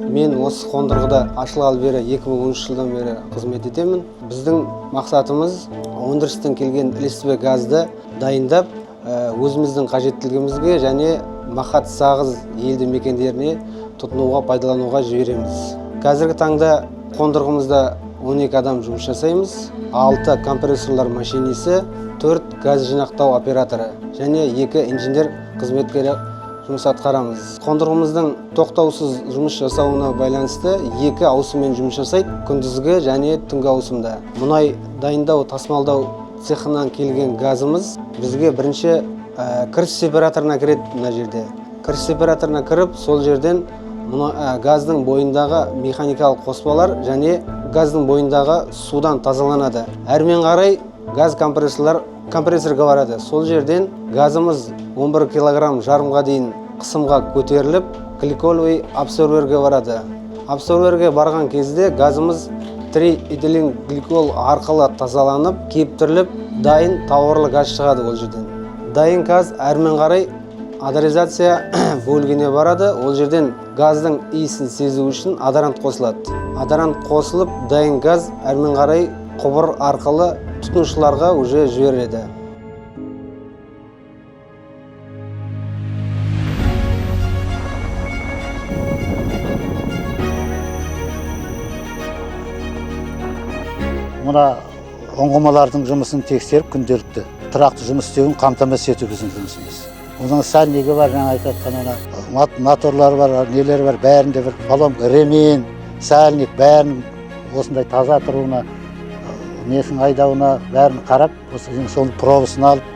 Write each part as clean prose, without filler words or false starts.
Мен осы қондырғыда ашылғалы бері 2013 жылдан бері қызмет етемін. Біздің мақсатымыз өндірістен келген ілеспе газды дайындап, өзіміздің қажеттілігімізге және Мақат Сағыз елді мекендеріне тұтынуға, пайдалануға жібереміз. Қазіргі таңда қондырғымызда 12 адам жұмыс жасаймыз, 6 компрессорлар машинисі, 4 газ жинақтау операторы және 2 инженер қызметкері жұмыс атқарамыз. Қондырғымыздың тоқтаусыз жұмыс жасауына байланысты 2 ауысыммен жұмыс жасайды, күндізгі және түнгі ауысымда. Мұнай дайындау, тасымалдау цехынан келген газымыз бізге бірінші кіріс сепараторына кіреді мына жерде. Кіріс сепараторына кіріп, сол жерден газдың бойындағы механикалық қоспалар және газдың бойындағы судан тазаланады. Әрмен қарай газ компрессорға барады. Сол жерден газымыз 11 килограмм жарымға дейін қысымға көтеріліп, гликолевый абсорберге барады. Абсорберге барған кезде газымыз триэтилен гликол арқылы тазаланып, кептіріліп, дайын тауарлы газ шығады ол жерден. Дайын газ әрмен қарай адоризация бөлігіне барады. Ол жерден газдың иісін сезу үшін адорант қосылады. Адорант қосылып, дайын газ әрмен қарай құбыр арқылы тұтынушыларға уже жіберіледі. Мұна ұңғымалардың жұмысын тексеріп, күнделікті тұрақты жұмыс істеуін қамтамасыз ету біздің жұмысымыз. Оның сәнегі бар, жаңа айтып жатқан моторлар бар, нелер бар, бәрінде бір поломка, ремень, сәлнек бәрін осындай таза тұруына, несін айдауына бәрін қарап, соның пробасын алып,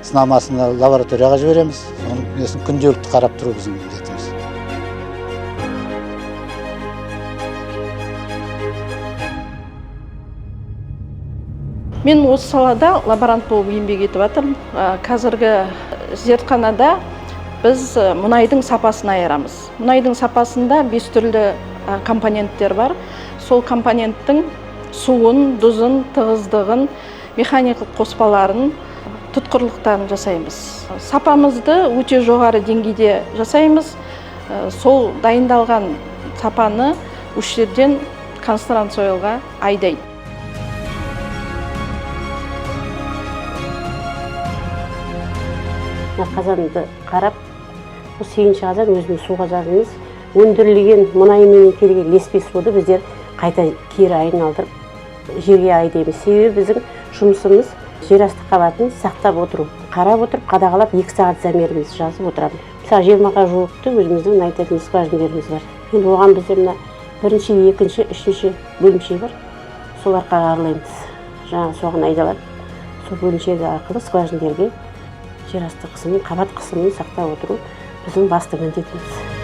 сынамасына лабораторияға жібереміз. Соның несін күнделікті қарап тұру біздің міндетіміз. Мен осы салада лаборант болып еңбек етіп жатырмын. Қазіргі зертханада біз мұнайдың сапасын айырамыз. Мұнайдың сапасында 5 түрлі компоненттер бар. Сол компоненттің суын, тұзын, тығыздығын, механикалық қоспаларын, тұтқырлықтарын жасаймыз. Сапамызды өте жоғары деңгейде жасаймыз. Сол дайындалған сапаны үш жерден концентрациялға айдайды. Қазанды қарап, бұл сегізінші қазан өзіміз суға жағымыз. Өндірілген мұнаймен келген ілеспе суды біздер қайта кері айналдырып жерге айдаймыз. Себебі біздің жұмысымыз жер асты қабатын сақтап отыру. Қарап отырып, қадағалап 2 сағат замеріміз жазып отырамыз. Мысалы 20-ға жуықты өзіміздің найтатын скважиналарымыз бар. Енді оған біздер мына бірінші, екінші, үшінші бөлімше бар. Сол арқаға аралаймыз. Жаңа соған айдалады. Сол бөлімшеге арқылы скважиналарға жер асты қысымын, қабат қысымын сақтап отыру біздің басты міндетіміз.